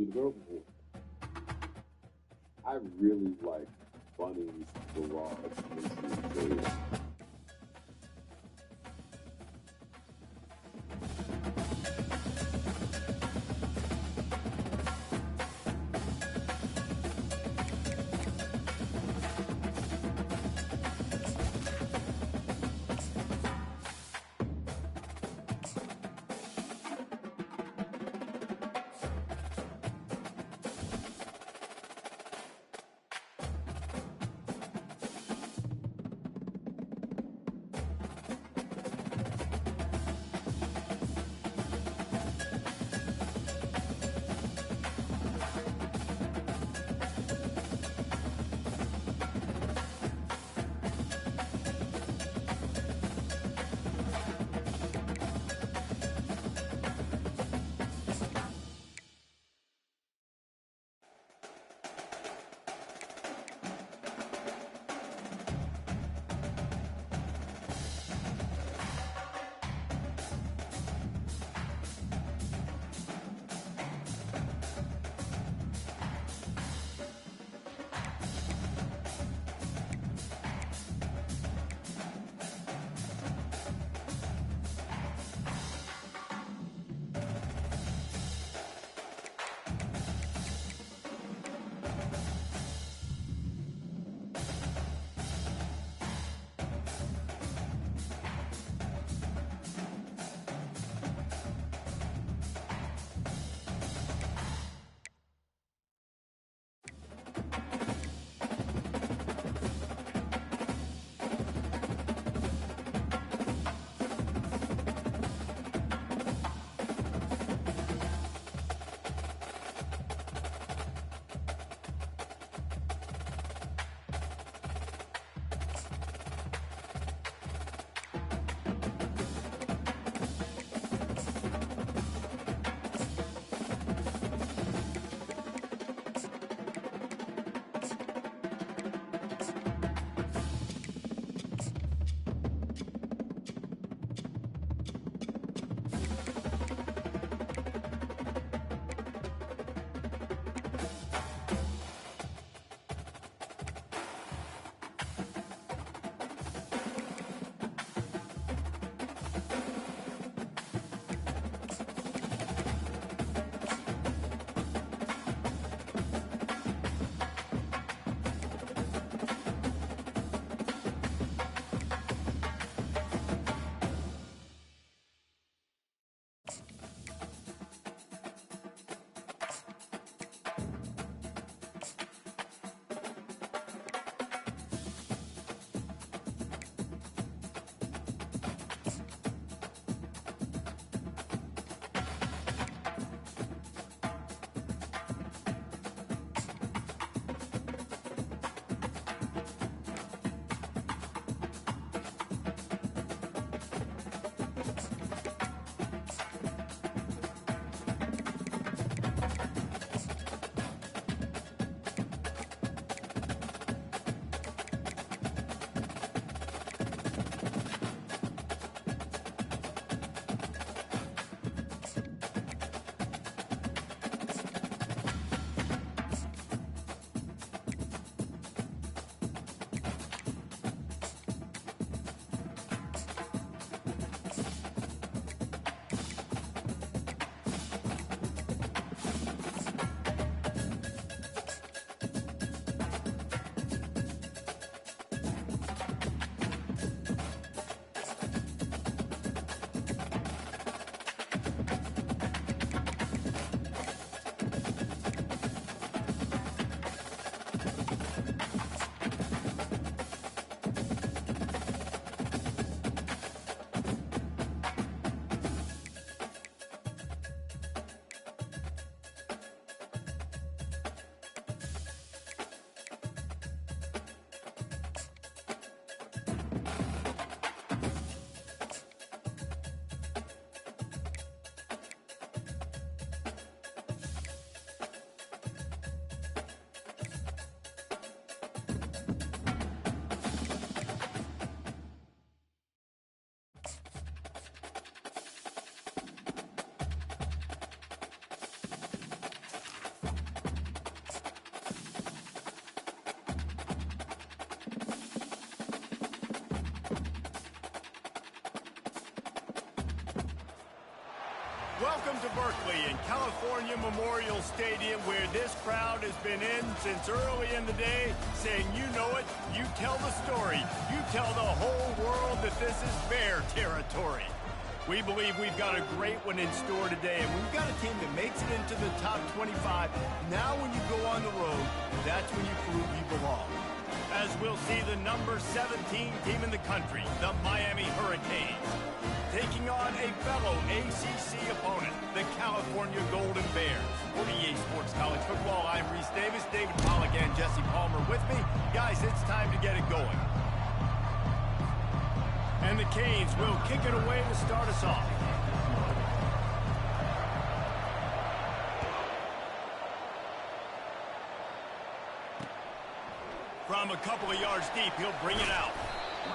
to the girl before. I really like Bunny's garage mystery. Welcome to Berkeley and California Memorial Stadium, where this crowd has been in since early in the day, saying, you know it, you tell the story, you tell the whole world that this is Bear territory. We believe we've got a great one in store today, and we've got a team that makes it into the top 25. Now when you go on the road, that's when you prove you belong. As we'll see the number 17 team in the country, the Miami Hurricanes, taking on a fellow ACC opponent, the California Golden Bears. For EA Sports College Football, I'm Reese Davis, David Pollack, and Jesse Palmer with me. Guys, it's time to get it going. And the Canes will kick it away to start us off. From a couple of yards deep, he'll bring it out.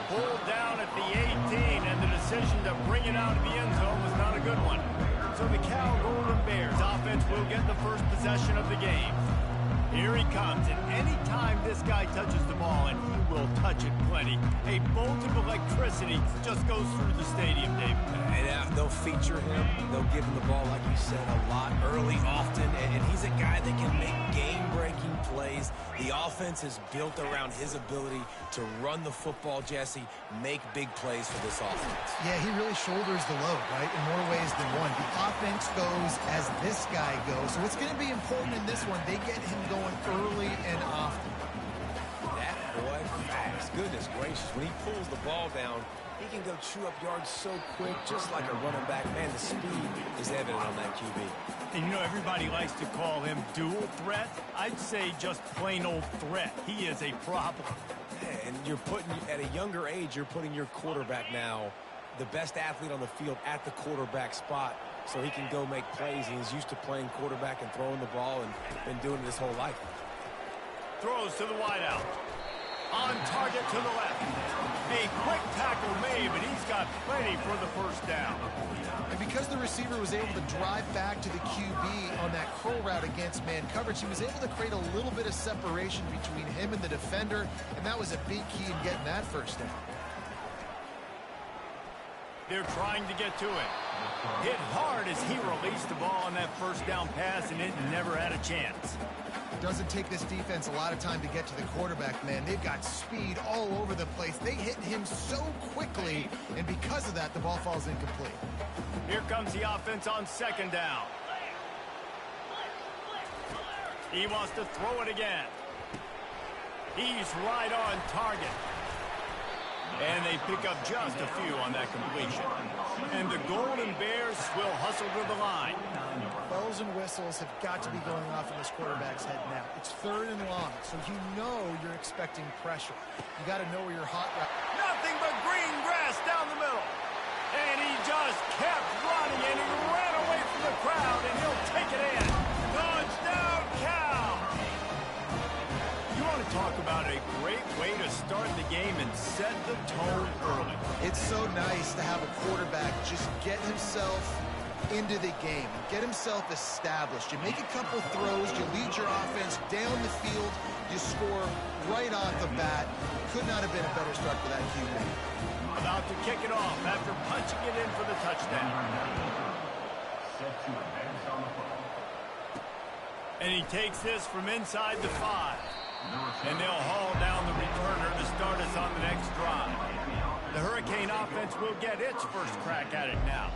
Pulled down at the 18, and the decision to bring it out of the end zone was not a good one. So the Cal Golden Bears offense will get the first possession of the game. Here he comes, and any time this guy touches the ball, and he will touch it plenty, a bolt of electricity just goes through the stadium, Dave. And they'll feature him. They'll give him the ball, like you said, a lot, early, often, and he's a guy that can make game-breaking plays. The offense is built around his ability to run the football, Jesse, make big plays for this offense. Yeah, he really shoulders the load, right, in more ways than one. The offense goes as this guy goes, so it's going to be important in this one. They get him going early and often. That boy fast. Goodness gracious. When he pulls the ball down, he can go chew up yards so quick, just like a running back. Man, the speed is evident on that QB. And you know, everybody likes to call him dual threat. I'd say just plain old threat. He is a problem. And you're putting, at a younger age, you're putting your quarterback now, the best athlete on the field, at the quarterback spot, so he can go make plays. He's used to playing quarterback and throwing the ball and been doing it his whole life. Throws to the wideout. On target to the left. A quick tackle made, but he's got plenty for the first down. And because the receiver was able to drive back to the QB on that curl route against man coverage, he was able to create a little bit of separation between him and the defender, and that was a big key in getting that first down. They're trying to get to it. Hit hard as he released the ball on that first down pass, and it never had a chance. It doesn't take this defense a lot of time to get to the quarterback, man. They've got speed all over the place. They hit him so quickly, and because of that, the ball falls incomplete. Here comes the offense on second down. He wants to throw it again. He's right on target. And they pick up just a few on that completion. And the Golden Bears will hustle to the line. Bells and whistles have got to be going off in this quarterback's head now. It's third and long, so you know you're expecting pressure. You got to know where your hot route. Nothing but green grass down the middle. And he just kept running, and he ran away from the crowd, and he'll take it in. Touchdown, Cal! You want to talk about a great way to start the game and set the tone early. It's so nice to have a quarterback just get himself into the game, get himself established. You make a couple throws, you lead your offense down the field, you score right off the bat. Could not have been a better start for that QB. About to kick it off after punching it in for the touchdown. And he takes this from inside the 5. And they'll haul down the returner to start us on the next drive. The Hurricane offense will get its first crack at it now.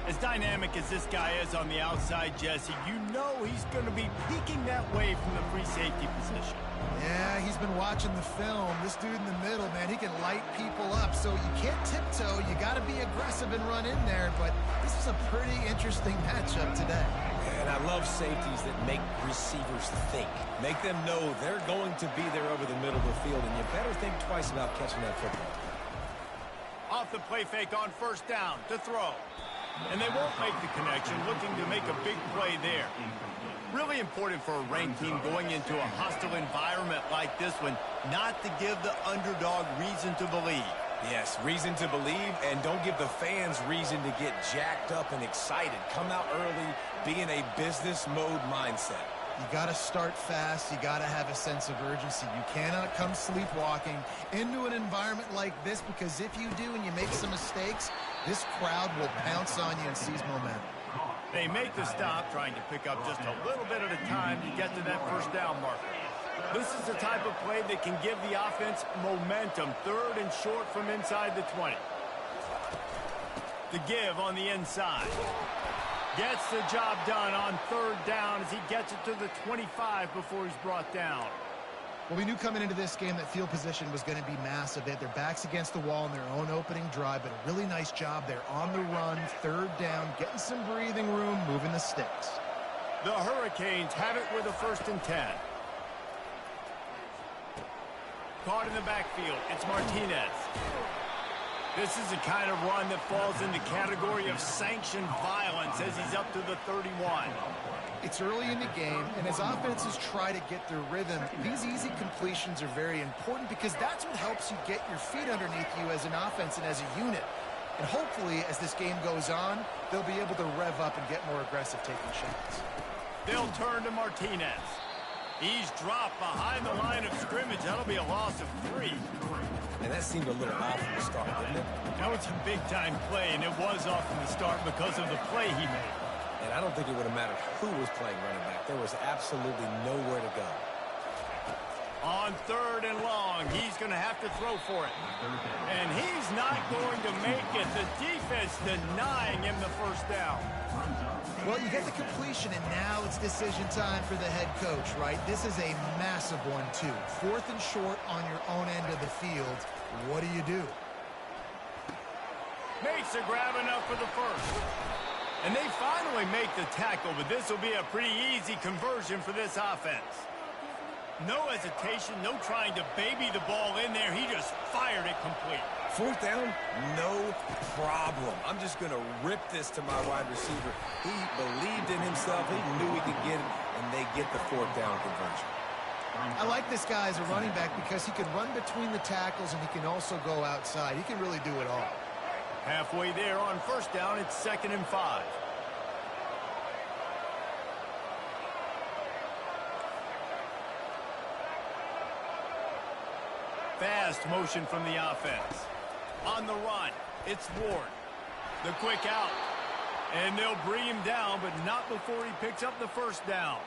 As dynamic as this guy is on the outside, Jesse, you know he's going to be peeking that way from the free safety position. Yeah, he's been watching the film. This dude in the middle, man, he can light people up. So you can't tiptoe. You got to be aggressive and run in there. But this is a pretty interesting matchup today. And I love safeties that make receivers think. Make them know they're going to be there over the middle of the field, and you better think twice about catching that football. Off the play fake on first down to throw. And they won't make the connection, looking to make a big play there. Really important for a ranked team going into a hostile environment like this one, not to give the underdog reason to believe. Yes, reason to believe, and don't give the fans reason to get jacked up and excited. Come out early, be in a business mode mindset. You got to start fast. You got to have a sense of urgency. You cannot come sleepwalking into an environment like this, because if you do and you make some mistakes, this crowd will pounce on you and seize momentum. They make the stop, trying to pick up just a little bit at a time to get to that first down marker. This is the type of play that can give the offense momentum. 3rd and short from inside the 20. The give on the inside. Gets the job done on 3rd down as he gets it to the 25 before he's brought down. Well, we knew coming into this game that field position was going to be massive. They had their backs against the wall in their own opening drive, but a really nice job there on the run, 3rd down, getting some breathing room, moving the sticks. The Hurricanes have it with a 1st and 10. Caught in the backfield, it's Martinez. This is the kind of run that falls in the category of sanctioned violence as he's up to the 31. It's early in the game, and as offenses try to get their rhythm, these easy completions are very important because that's what helps you get your feet underneath you as an offense and as a unit. And hopefully, as this game goes on, they'll be able to rev up and get more aggressive taking shots. They'll turn to Martinez. He's dropped behind the line of scrimmage. That'll be a loss of 3. And that seemed a little off from the start, didn't it? That was a big-time play, and it was off from the start because of the play he made. And I don't think it would have mattered who was playing running back. There was absolutely nowhere to go. On 3rd and long, he's going to have to throw for it. And he's not going to make it. The defense denying him the first down. Well, you get the completion, and now it's decision time for the head coach, right? This is a massive one, too. 4th and short on your own end of the field. What do? Makes a grab enough for the first. And they finally make the tackle, but this will be a pretty easy conversion for this offense. No hesitation, no trying to baby the ball in there. He just fired it complete. 4th down, no problem. I'm just going to rip this to my wide receiver. He believed in himself. He knew he could get it, and they get the 4th down conversion. I like this guy as a running back because he can run between the tackles, and he can also go outside. He can really do it all. Halfway there on 1st down, it's 2nd and 5. Fast motion from the offense. On the run, it's Ward. The quick out. And they'll bring him down, but not before he picks up the 1st down.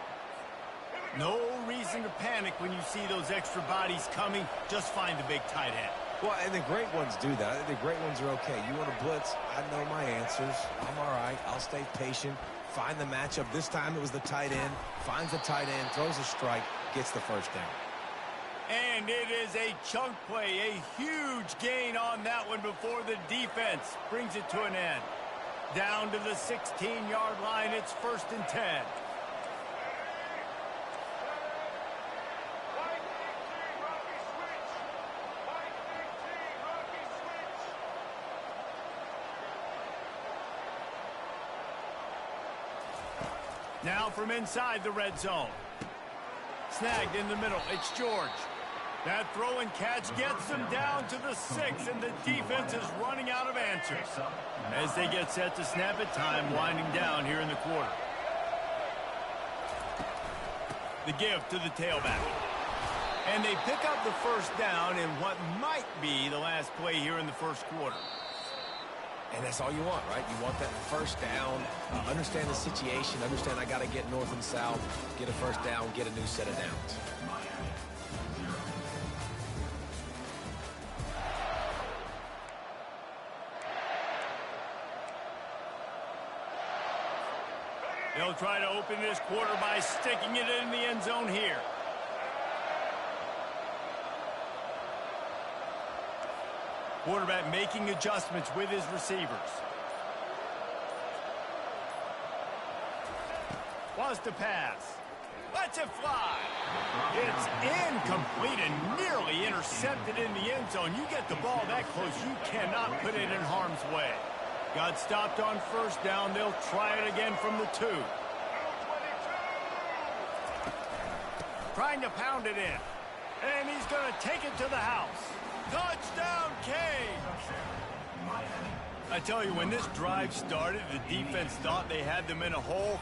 No reason to panic when you see those extra bodies coming. Just find the big tight end. Well, and the great ones do that. I think the great ones are okay. You want to blitz, I know my answers. I'm all right. I'll stay patient. Find the matchup. This time it was the tight end. Finds the tight end, throws a strike, gets the 1st down. And it is a chunk play, a huge gain on that one before the defense brings it to an end. Down to the 16-yard line, it's 1st and 10. Now from inside the red zone. Snagged in the middle, it's George. That throw and catch gets them down to the 6, and the defense is running out of answers. As they get set to snap it, time winding down here in the quarter. The give to the tailback. And they pick up the 1st down in what might be the last play here in the 1st quarter. And that's all you want, right? You want that 1st down, understand the situation, understand I got to get north and south, get a 1st down, get a new set of downs. They'll try to open this quarter by sticking it in the end zone here. Quarterback making adjustments with his receivers. Wants to pass. Lets it fly. It's incomplete and nearly intercepted in the end zone. You get the ball that close, you cannot put it in harm's way. Got stopped on 1st down. They'll try it again from the 2. Trying to pound it in. And he's going to take it to the house. Touchdown, Canes! I tell you, when this drive started, the defense thought they had them in a hole.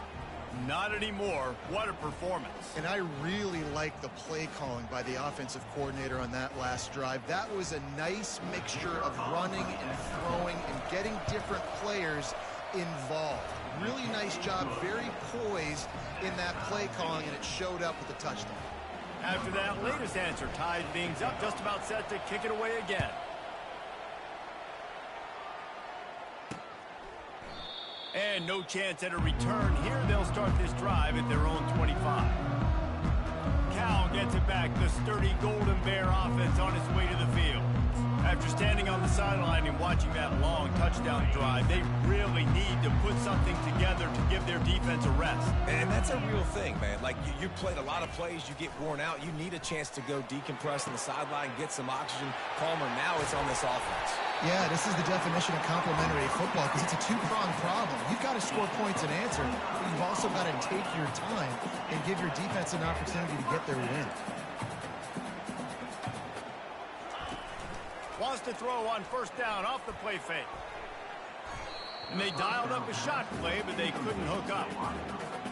Not anymore. What a performance. And I really like the play calling by the offensive coordinator on that last drive. That was a nice mixture of running and throwing and getting different players involved. Really nice job, very poised in that play calling, and it showed up with the touchdown. After that latest answer tied things up, just about set to kick it away again. And no chance at a return here. They'll start this drive at their own 25. Cal gets it back. The sturdy Golden Bear offense on its way to the field. After standing on the sideline and watching that long touchdown drive, they really need to put something together to give their defense a rest. And that's a real thing, man. Like, you played a lot of plays, you get worn out. You need a chance to go decompress on the sideline, get some oxygen. Palmer, now it's on this offense. Yeah, this is the definition of complementary football because it's a two-pronged problem. You've got to score points and answer, but you've also got to take your time and give your defense an opportunity to get their win. Wants to throw on first down off the play fake. And they dialed up a shot play, but they couldn't hook up.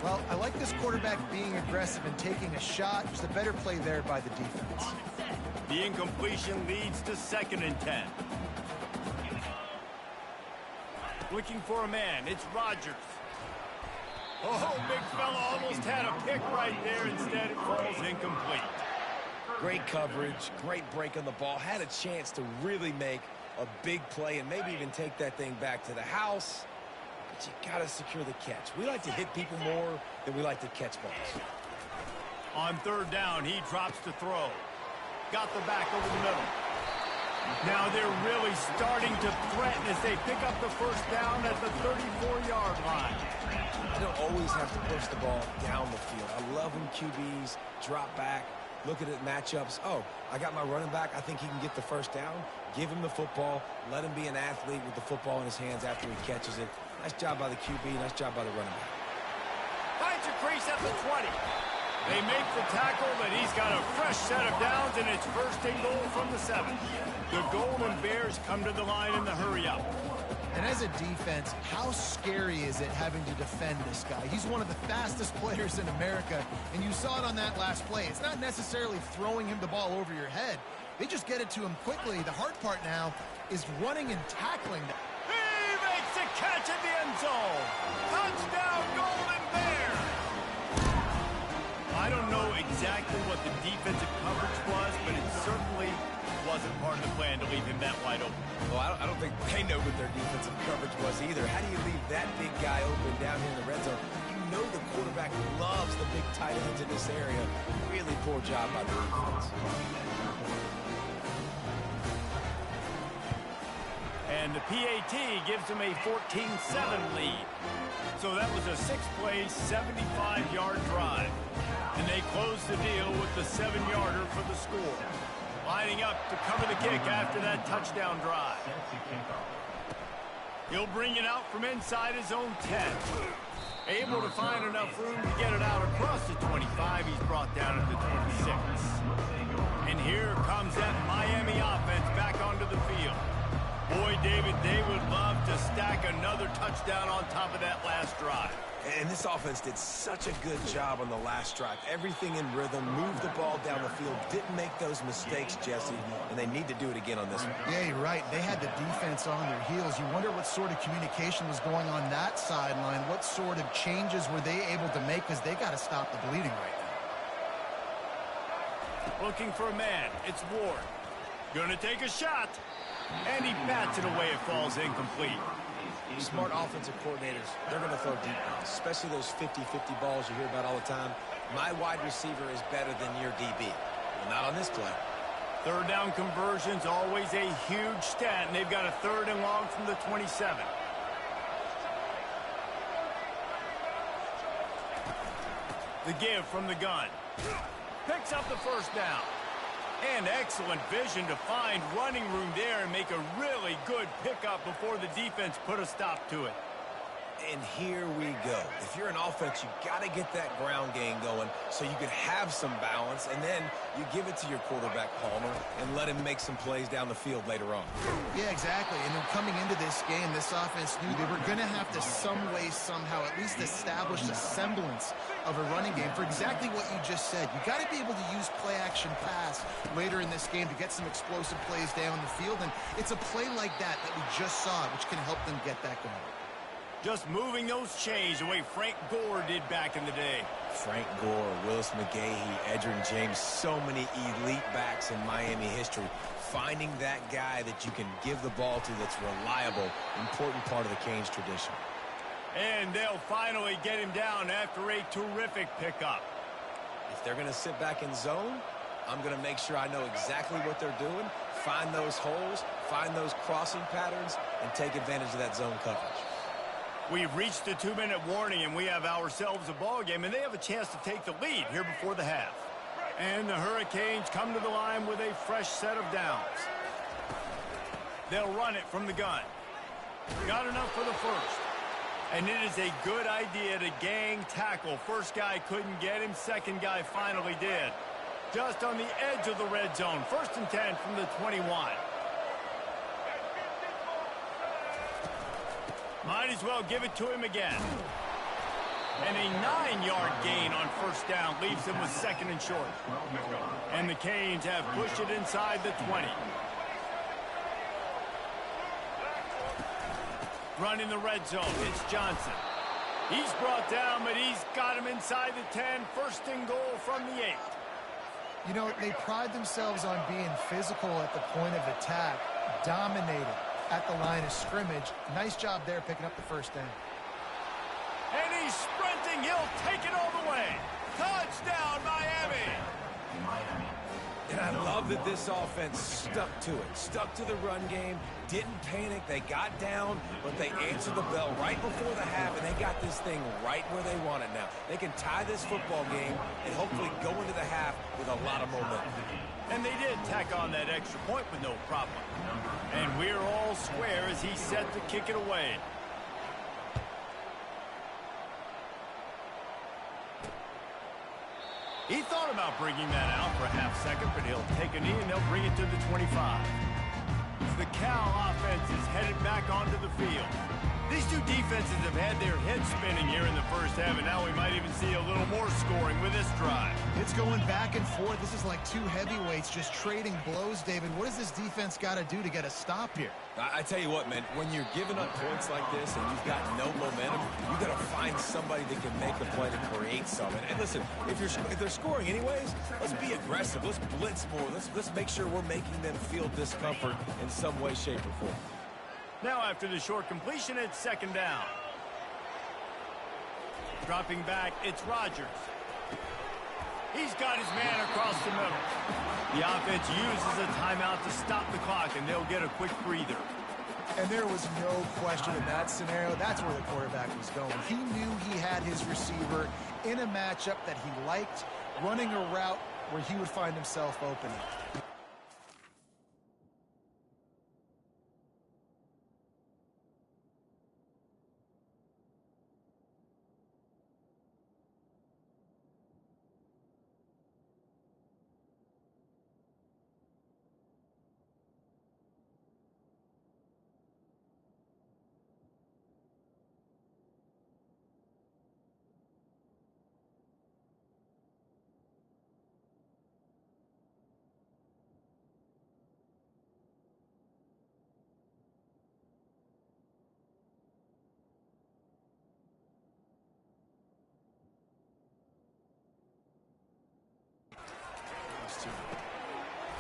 Well, I like this quarterback being aggressive and taking a shot. Just a better play there by the defense. The incompletion leads to 2nd and 10. Looking for a man. It's Rodgers. Oh, big fella almost had a pick right there. Instead, it falls incomplete. Great coverage, great break on the ball. Had a chance to really make a big play and maybe even take that thing back to the house. But you got to secure the catch. We like to hit people more than we like to catch balls. On 3rd down, he drops to throw. Got the back over the middle. Now they're really starting to threaten as they pick up the first down at the 34-yard line. You don't always have to push the ball down the field. I love when QBs drop back, look at it, matchups. Oh, I got my running back. I think he can get the first down. Give him the football. Let him be an athlete with the football in his hands after he catches it. Nice job by the QB. Nice job by the running back. Finds a crease at the 20. They make the tackle, but he's got a fresh set of downs, and it's 1st and goal from the 7. The Golden Bears come to the line in the hurry-up. And as a defense, how scary is it having to defend this guy? He's one of the fastest players in America, and you saw it on that last play. It's not necessarily throwing him the ball over your head. They just get it to him quickly. The hard part now is running and tackling. He makes a catch at the end zone. Touchdown, Golden Bears! I don't know exactly what the defensive coverage was, but it certainly wasn't part of the plan to leave him that wide open. Well, I don't think they know what their defensive coverage was either. How do you leave that big guy open down here in the red zone? You know the quarterback loves the big tight ends in this area. Really poor job by the defense. And the PAT gives them a 14-7 lead. So that was a 6-play, 75-yard drive. And they close the deal with the 7-yarder for the score. Lining up to cover the kick after that touchdown drive. He'll bring it out from inside his own 10. Able to find enough room to get it out across the 25. He's brought down at the 26. And here comes that Miami offense back onto the field. Boy, David, they would love to stack another touchdown on top of that last drive. And this offense did such a good job on the last drive. Everything in rhythm, moved the ball down the field, didn't make those mistakes, Jesse, and they need to do it again on this one. Yeah, you're right. They had the defense on their heels. You wonder what sort of communication was going on that sideline. What sort of changes were they able to make, because they got to stop the bleeding right now. Looking for a man. It's Ward. Gonna take a shot. And he bats it away. It falls incomplete. Smart offensive coordinators, they're going to throw deep balls, especially those 50-50 balls you hear about all the time. My wide receiver is better than your DB. Well, not on this play. 3rd down conversion's always a huge stat, and they've got a 3rd and long from the 27. The give from the gun. Picks up the first down. And excellent vision to find running room there and make a really good pickup before the defense put a stop to it. And here we go. If you're an offense, you got to get that ground game going so you can have some balance, and then you give it to your quarterback, Palmer, and let him make some plays down the field later on. Yeah, exactly. And then coming into this game, this offense knew they were going to have to some way, somehow, at least establish a semblance of a running game for exactly what you just said. You got to be able to use play-action pass later in this game to get some explosive plays down the field, and it's a play like that that we just saw, which can help them get that going. Just moving those chains the way Frank Gore did back in the day. Frank Gore, Willis McGahee, Edgerrin James, so many elite backs in Miami history. Finding that guy that you can give the ball to that's reliable, important part of the Canes tradition. And they'll finally get him down after a terrific pickup. If they're going to sit back in zone, I'm going to make sure I know exactly what they're doing, find those holes, find those crossing patterns, and take advantage of that zone coverage. We've reached the 2-minute warning, and we have ourselves a ball game, and they have a chance to take the lead here before the half. And the Hurricanes come to the line with a fresh set of downs. They'll run it from the gun. Got enough for the first. And it is a good idea to gang tackle. First guy couldn't get him, second guy finally did. Just on the edge of the red zone. 1st and 10 from the 21. Might as well give it to him again. And a 9-yard gain on 1st down leaves him with 2nd and short. And the Canes have pushed it inside the 20. Running the red zone, it's Johnson. He's brought down, but he's got him inside the 10. 1st and goal from the 8. You know, they pride themselves on being physical at the point of attack, dominating at the line of scrimmage. Nice job there picking up the 1st down. And he's sprinting. He'll take it all the way. Touchdown, Miami. And I love that this offense stuck to it, stuck to the run game, didn't panic. They got down, but they answered the bell right before the half, and they got this thing right where they want it now. They can tie this football game and hopefully go into the half with a lot of momentum. And they did tack on that extra point with no problem. And we're all square as he's set to kick it away. He thought about bringing that out for a half second, but he'll take a knee and they'll bring it to the 25. The Cal offense is headed back onto the field. These two defenses have had their heads spinning here in the first half, and now we might even see a little more scoring with this drive. It's going back and forth. This is like two heavyweights just trading blows, David. What does this defense got to do to get a stop here? I tell you what, man, when you're giving up points like this and you've got no momentum, you've got to find somebody that can make a play to create something. And listen, if they're scoring anyways, let's be aggressive. Let's blitz more. Let's make sure we're making them feel discomfort in some way, shape, or form. Now after the short completion, it's 2nd down. Dropping back, it's Rodgers. He's got his man across the middle. The offense uses a timeout to stop the clock, and they'll get a quick breather. And there was no question in that scenario. That's where the quarterback was going. He knew he had his receiver in a matchup that he liked, running a route where he would find himself open.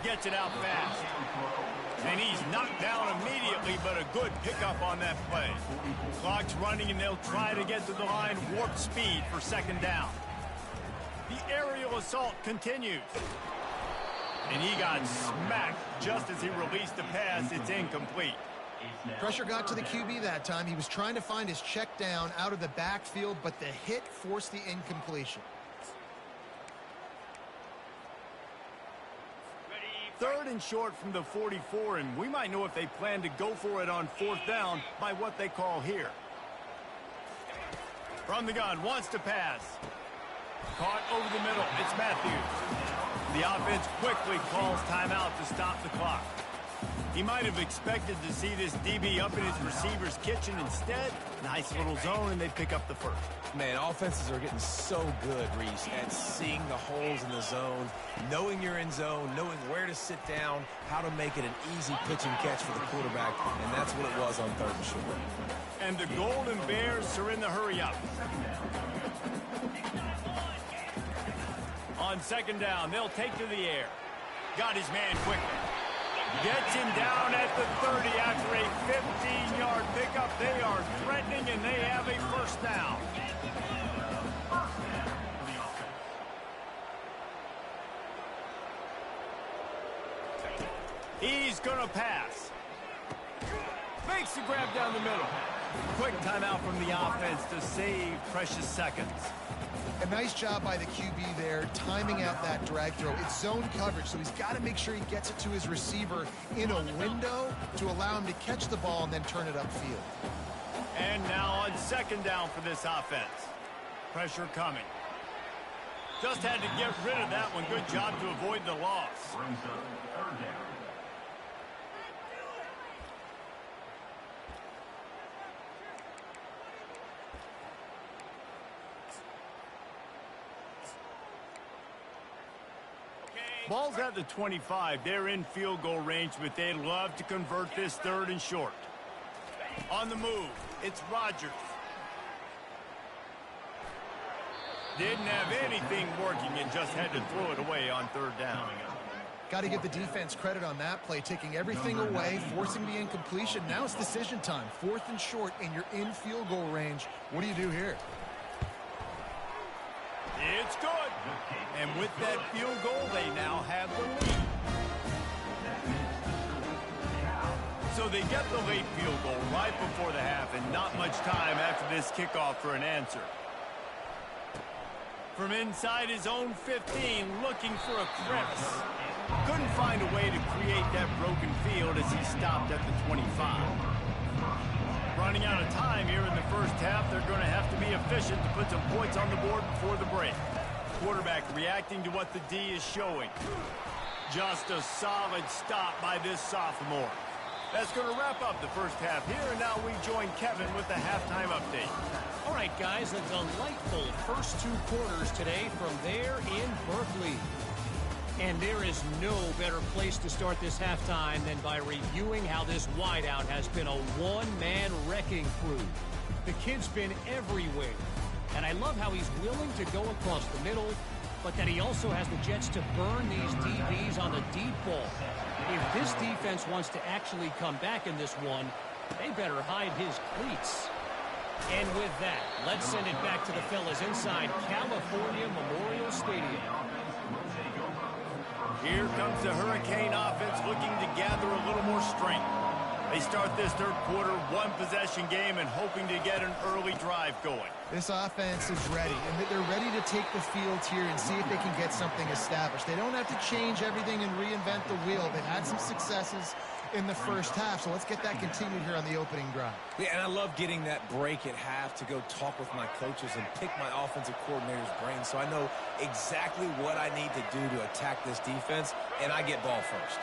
Gets it out fast. And he's knocked down immediately, but a good pickup on that play. Clock's running, and they'll try to get to the line warp speed for 2nd down. The aerial assault continues. And he got smacked just as he released the pass. It's incomplete. Pressure got to the QB that time. He was trying to find his check down out of the backfield, but the hit forced the incompletion. 3rd and short from the 44, and we might know if they plan to go for it on 4th down by what they call here. From the gun, wants to pass. Caught over the middle, it's Matthews. The offense quickly calls timeout to stop the clock. He might have expected to see this DB up in his receiver's kitchen. Instead, nice little zone, and they pick up the first. Man, offenses are getting so good, Reese, at seeing the holes in the zone, knowing you're in zone, knowing where to sit down, how to make it an easy pitch and catch for the quarterback, and that's what it was on 3rd and short. And the Golden Bears are in the hurry up. On 2nd down, they'll take to the air. Got his man quickly. Gets him down at the 30 after a 15-yard pickup. They are threatening, and they have a first down. He's going to pass. Makes the grab down the middle. Quick timeout from the offense to save precious seconds. A nice job by the QB there, timing out that drag throw. It's zone coverage, so he's got to make sure he gets it to his receiver in a window to allow him to catch the ball and then turn it upfield. And now on 2nd down for this offense. Pressure coming. Just had to get rid of that one. Good job to avoid the loss. Ball's at the 25. They're in field goal range, but they'd love to convert this 3rd and short. On the move, it's Rodgers. Didn't have anything working and just had to throw it away on 3rd down. Got to give the defense credit on that play, taking everything away, forcing the incompletion. Now it's decision time. 4th and short, and you're in field goal range. What do you do here? It's good. And with that field goal, they now have the lead. So they get the late field goal right before the half, and not much time after this kickoff for an answer. From inside his own 15, looking for a crevice. Couldn't find a way to create that broken field as he stopped at the 25. Running out of time here in the first half, they're going to have to be efficient to put some points on the board before the break. Quarterback reacting to what the D is showing. Just a solid stop by this sophomore. That's going to wrap up the first half here, and now we join Kevin with the halftime update. All right, guys, a delightful first 2 quarters today from there in Berkeley. And there is no better place to start this halftime than by reviewing how this wideout has been a one-man wrecking crew. The kid's been everywhere, and I love how he's willing to go across the middle, but that he also has the jets to burn these DBs on the deep ball. If this defense wants to actually come back in this one, they better hide his cleats. And with that, let's send it back to the fellas inside California Memorial Stadium. Here comes the Hurricane offense looking to gather a little more strength. They start this 3rd quarter, 1-possession game, and hoping to get an early drive going. This offense is ready, and they're ready to take the field here and see if they can get something established. They don't have to change everything and reinvent the wheel. They've had some successes in the first half, so let's get that continued here on the opening drive. Yeah, and I love getting that break at half to go talk with my coaches and pick my offensive coordinator's brain so I know exactly what I need to do to attack this defense, and I get ball first.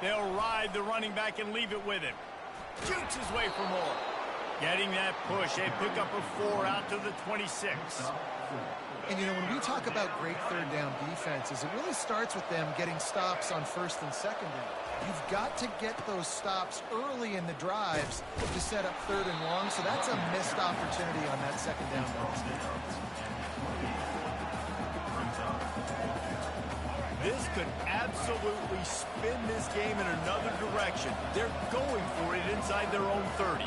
They'll ride the running back and leave it with him. Shoots his way for more. Getting that push, a pickup of 4 out to the 26. And, you know, when we talk about great 3rd down defenses, it really starts with them getting stops on 1st and 2nd down. You've got to get those stops early in the drives to set up 3rd and long, so that's a missed opportunity on that 2nd down. This could absolutely spin this game in another direction. They're going for it inside their own 30.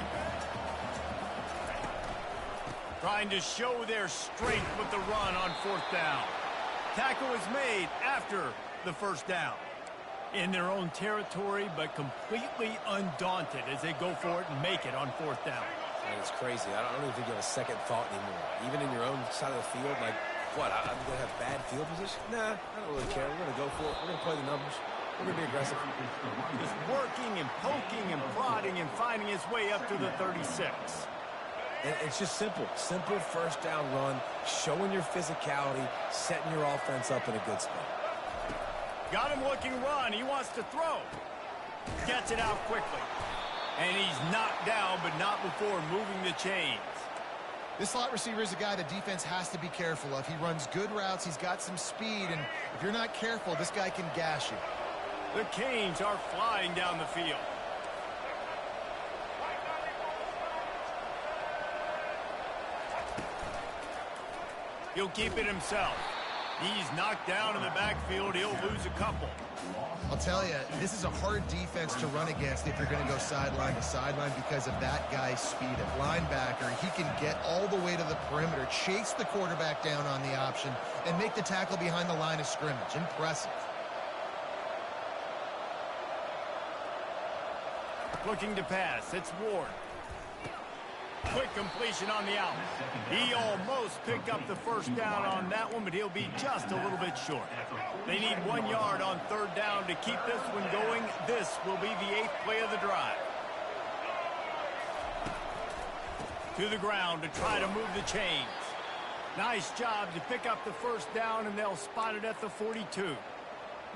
Trying to show their strength with the run on 4th down. Tackle is made after the first down. In their own territory, but completely undaunted as they go for it and make it on 4th down. Man, it's crazy. I don't even think you have a second thought anymore. Even in your own side of the field, like, what, I'm going to have bad field position? Nah, I don't really care. We're going to go for it. We're going to play the numbers. We're going to be aggressive. Just working and poking and prodding and finding his way up to the 36. And it's just simple. Simple first down run, showing your physicality, setting your offense up in a good spot. Got him looking run. He wants to throw. Gets it out quickly. And he's knocked down, but not before moving the chains. This slot receiver is a guy the defense has to be careful of. He runs good routes. He's got some speed, and if you're not careful, this guy can gash you. The Canes are flying down the field. He'll keep it himself. He's knocked down in the backfield. He'll lose a couple. I'll tell you, this is a hard defense to run against if you're going to go sideline to sideline because of that guy's speed. At linebacker, he can get all the way to the perimeter, chase the quarterback down on the option, and make the tackle behind the line of scrimmage. Impressive. Looking to pass. It's Ward. Quick completion on the out. He almost picked up the first down on that one, but he'll be just a little bit short. They need 1 yard on third down to keep this one going. This will be the 8th play of the drive. To the ground to try to move the chains. Nice job to pick up the first down, and they'll spot it at the 42.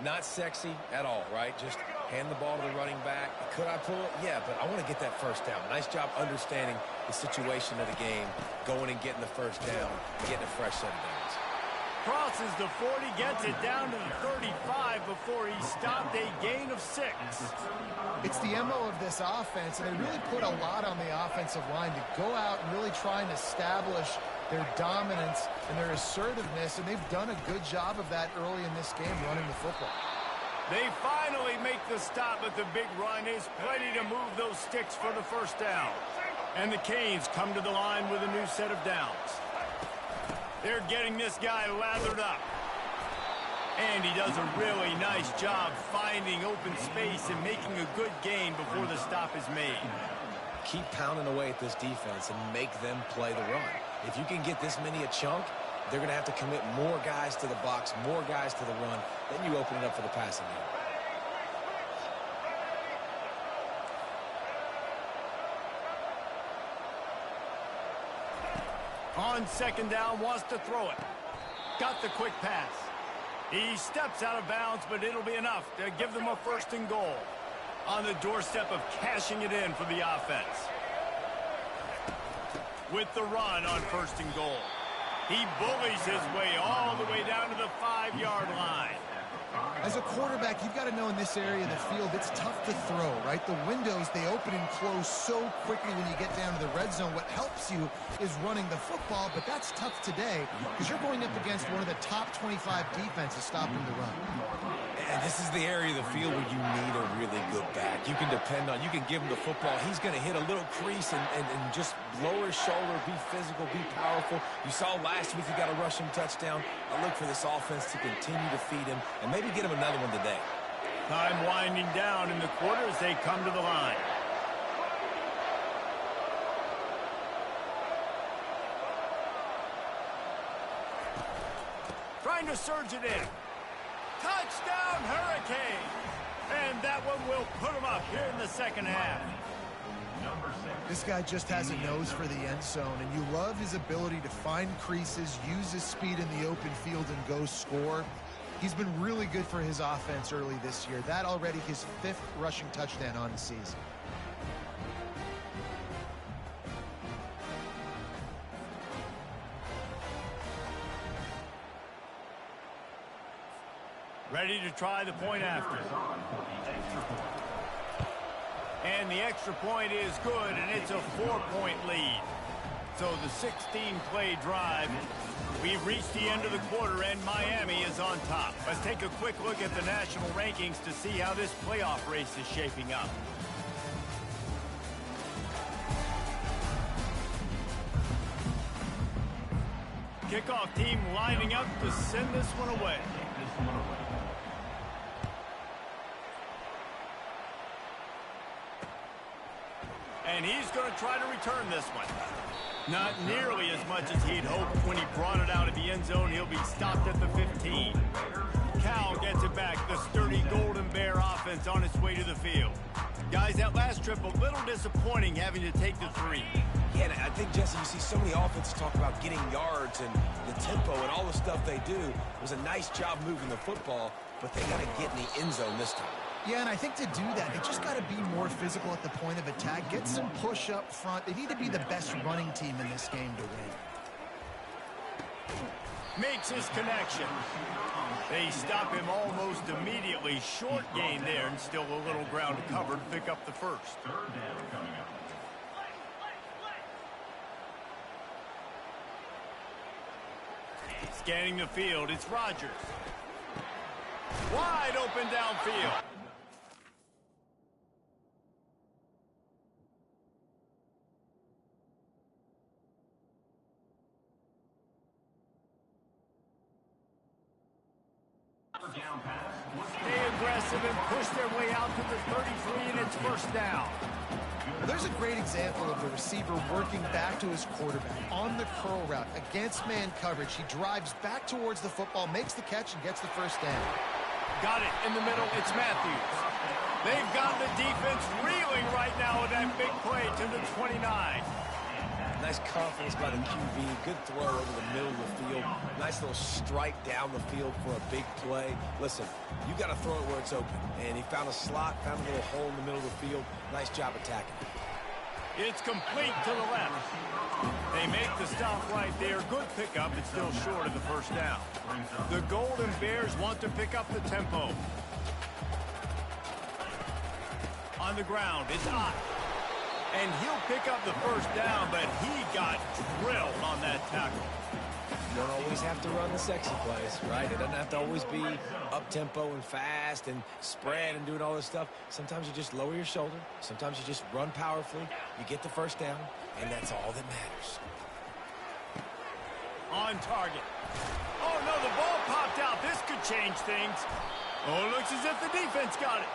Not sexy at all, right? Just hand the ball to the running back. Could I pull it? Yeah, but I want to get that first down. Nice job understanding the situation of the game, going and getting the first down, and getting a fresh set of downs. Crosses the 40, gets it down to the 35 before he stopped, a gain of 6. It's the MO of this offense, and they really put a lot on the offensive line to go out and really try and establish their dominance and their assertiveness, and they've done a good job of that early in this game running the football. They finally make the stop, but the big run is plenty to move those sticks for the first down. And the Canes come to the line with a new set of downs. They're getting this guy lathered up. And he does a really nice job finding open space and making a good gain before the stop is made. Keep pounding away at this defense and make them play the run. If you can get this many a chunk, they're going to have to commit more guys to the box, more guys to the run. Then you open it up for the passing game. On second down, wants to throw it. Got the quick pass. He steps out of bounds, but it'll be enough to give them a first and goal. On the doorstep of cashing it in for the offense. With the run on first and goal. He bullies his way all the way down to the 5-yard line. As a quarterback, you've got to know in this area of the field, it's tough to throw, right? The windows, they open and close so quickly when you get down to the red zone. What helps you is running the football, but that's tough today because you're going up against one of the top 25 defenses stopping the run. And this is the area of the field where you need a really good back. You can depend on, you can give him the football. He's going to hit a little crease and just lower his shoulder, be physical, be powerful. You saw last week he got a rushing touchdown. I look for this offense to continue to feed him and maybe get him another one today. Time winding down in the quarter as they come to the line. Trying to surge it in. Touchdown, Hurricane! And that one will put him up here in the second half. This guy just has a nose for the end zone, and you love his ability to find creases, use his speed in the open field, and go score. He's been really good for his offense early this year. That already his 5th rushing touchdown on the season. Ready to try the point after. And the extra point is good, and it's a 4-point lead. So the 16-play drive, we've reached the end of the quarter, and Miami is on top. Let's take a quick look at the national rankings to see how this playoff race is shaping up. Kickoff team lining up to send this one away. And he's going to try to return this one. Not nearly as much as he'd hoped when he brought it out of the end zone. He'll be stopped at the 15. Cal gets it back. The sturdy Golden Bear offense on its way to the field. Guys, that last trip, a little disappointing having to take the 3. Yeah, and I think, Jesse, you see so many offenses talk about getting yards and the tempo and all the stuff they do. It was a nice job moving the football, but they got to get in the end zone this time. Yeah, and I think to do that, they just got to be more physical at the point of attack, get some push up front. They need to be the best running team in this game to win. Makes his connection. They stop him almost immediately. Short gain there, and still a little ground to cover to pick up the first. Scanning the field, it's Rodgers. Wide open downfield. Stay aggressive and push their way out to the 33, and it's first down. Well, there's a great example of the receiver working back to his quarterback on the curl route against man coverage. He drives back towards the football, makes the catch, and gets the first down. Got it in the middle. It's Matthews. They've got the defense reeling right now with that big play to the 29. Nice confidence by the QB. Good throw over the middle of the field. Nice little strike down the field for a big play. Listen, you got to throw it where it's open. And he found a slot, found a little hole in the middle of the field. Nice job attacking. It's complete to the left. They make the stop right there. Good pickup. It's still short of the first down. The Golden Bears want to pick up the tempo. On the ground, it's Ott. And he'll pick up the first down, but he got drilled on that tackle. You don't always have to run the sexy plays, right? It doesn't have to always be up-tempo and fast and spread and doing all this stuff. Sometimes you just lower your shoulder. Sometimes you just run powerfully. You get the first down, and that's all that matters. On target. Oh, no, the ball popped out. This could change things. Oh, it looks as if the defense got it.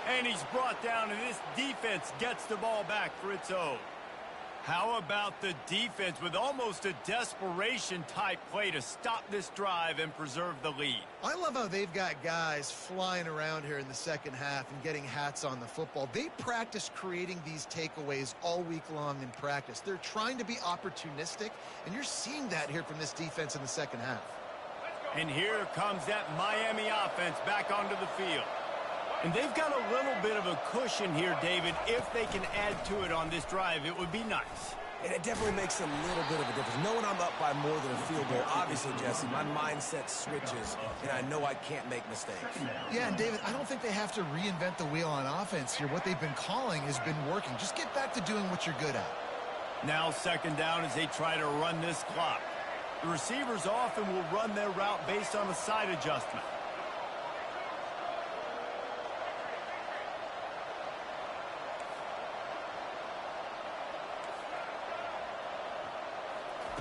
And he's brought down, and this defense gets the ball back for its own. How about the defense with almost a desperation-type play to stop this drive and preserve the lead? I love how they've got guys flying around here in the second half and getting hats on the football. They practice creating these takeaways all week long in practice. They're trying to be opportunistic, and you're seeing that here from this defense in the second half. And here comes that Miami offense back onto the field. And they've got a little bit of a cushion here, David. If they can add to it on this drive, it would be nice. And it definitely makes a little bit of a difference. Knowing I'm up by more than a field goal, obviously, Jesse, my mindset switches, and I know I can't make mistakes. Yeah, and David, I don't think they have to reinvent the wheel on offense here. What they've been calling has been working. Just get back to doing what you're good at. Now second down as they try to run this clock. The receivers often will run their route based on a side adjustment.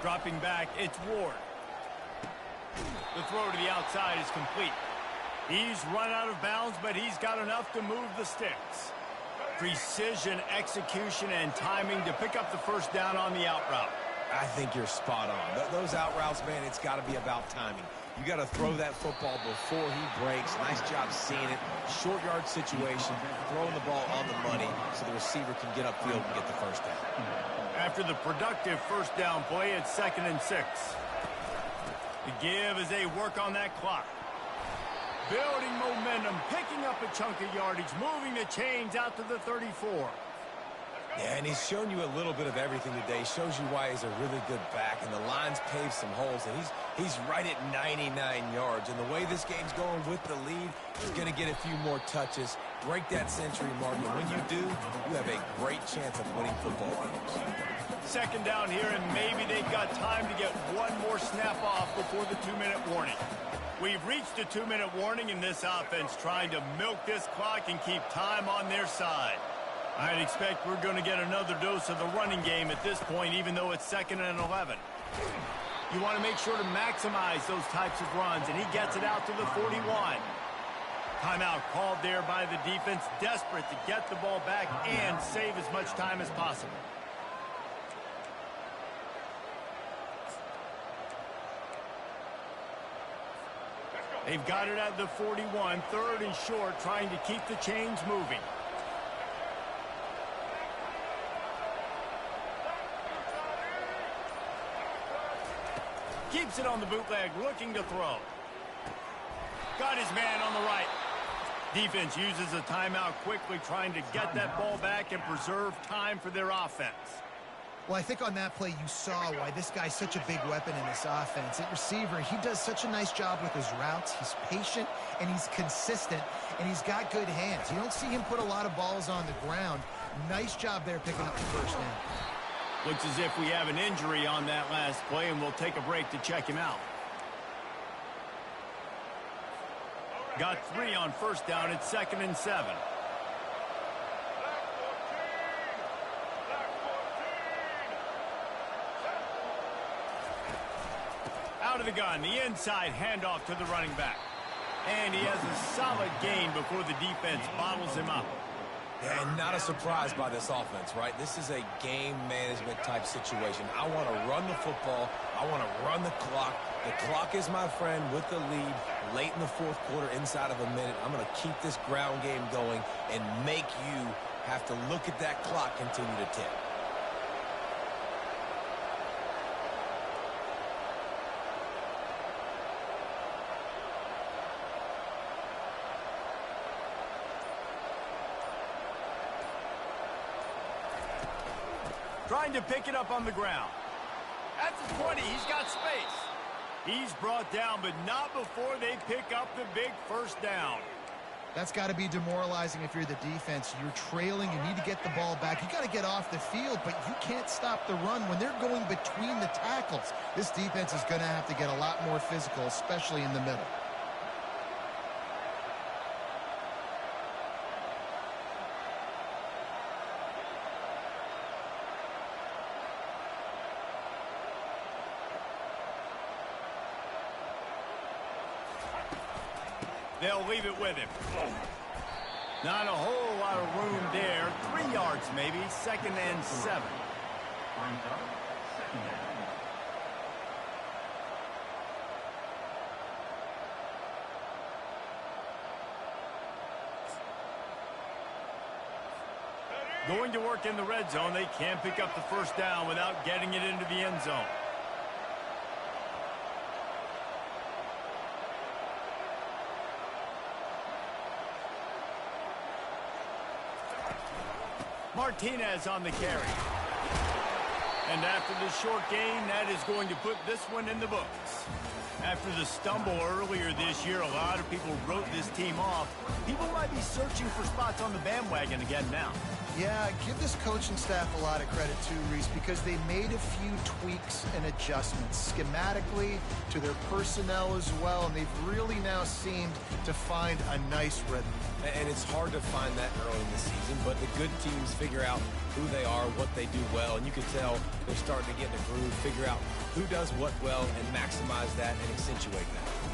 Dropping back, it's Ward. The throw to the outside is complete. He's run out of bounds, but he's got enough to move the sticks. Precision, execution, and timing to pick up the first down on the out route. I think you're spot on. Those out routes, man, it's got to be about timing. You got to throw that football before he breaks. Nice job seeing it. Short yard situation, throwing the ball on the money so the receiver can get upfield and get the first down. After the productive first down play, it's 2nd and 6. The give as they work on that clock. Building momentum, picking up a chunk of yardage, moving the chains out to the 34. Yeah, and he's shown you a little bit of everything today. Shows you why he's a really good back, and the line's paved some holes, and he's right at 99 yards. And the way this game's going with the lead, he's going to get a few more touches, break that century mark, and when you do, you have a great chance of winning football games. Second down here, and maybe they've got time to get one more snap off before the 2-minute warning. We've reached a 2-minute warning in this offense, trying to milk this clock and keep time on their side. I'd expect we're going to get another dose of the running game at this point, even though it's 2nd and 11. You want to make sure to maximize those types of runs, and he gets it out to the 41. Timeout called there by the defense, desperate to get the ball back and save as much time as possible. They've got it at the 41, 3rd and short, trying to keep the chains moving. keeps it on the bootleg, looking to throw. Got his man on the right. Defense uses a timeout quickly, trying to get that ball back and preserve time for their offense. Well, I think on that play you saw why this guy's such a big weapon in this offense. At receiver, he does such a nice job with his routes. He's patient, and he's consistent, and he's got good hands. You don't see him put a lot of balls on the ground. Nice job there picking up the first down. Looks as if we have an injury on that last play, and we'll take a break to check him out. Got 3 on first down. It's 2nd and 7. Out of the gun, the inside handoff to the running back. And he has a solid gain before the defense bottles him up. And not a surprise by this offense, right? This is a game management type situation. I want to run the football. I want to run the clock. The clock is my friend with the lead late in the fourth quarter, inside of a minute. I'm going to keep this ground game going and make you have to look at that clock continue to tick. Trying to pick it up on the ground. At the 20, he's got space. He's brought down, but not before they pick up the big first down. That's got to be demoralizing if you're the defense. You're trailing. You need to get the ball back. You got to get off the field, but you can't stop the run when they're going between the tackles. This defense is going to have to get a lot more physical, especially in the middle. They'll leave it with him. Not a whole lot of room there. 3 yards maybe. 2nd and 7. Going to work in the red zone. They can't pick up the first down without getting it into the end zone. Martinez on the carry. And after the short gain, that is going to put this one in the books. After the stumble earlier this year, a lot of people wrote this team off. People might be searching for spots on the bandwagon again now. Yeah, give this coaching staff a lot of credit too, Reese, because they made a few tweaks and adjustments schematically to their personnel as well, and they've really now seemed to find a nice rhythm. And it's hard to find that early in the season, but the good teams figure out who they are, what they do well, and you can tell they're starting to get in a groove, figure out who does what well, and maximize that and accentuate that.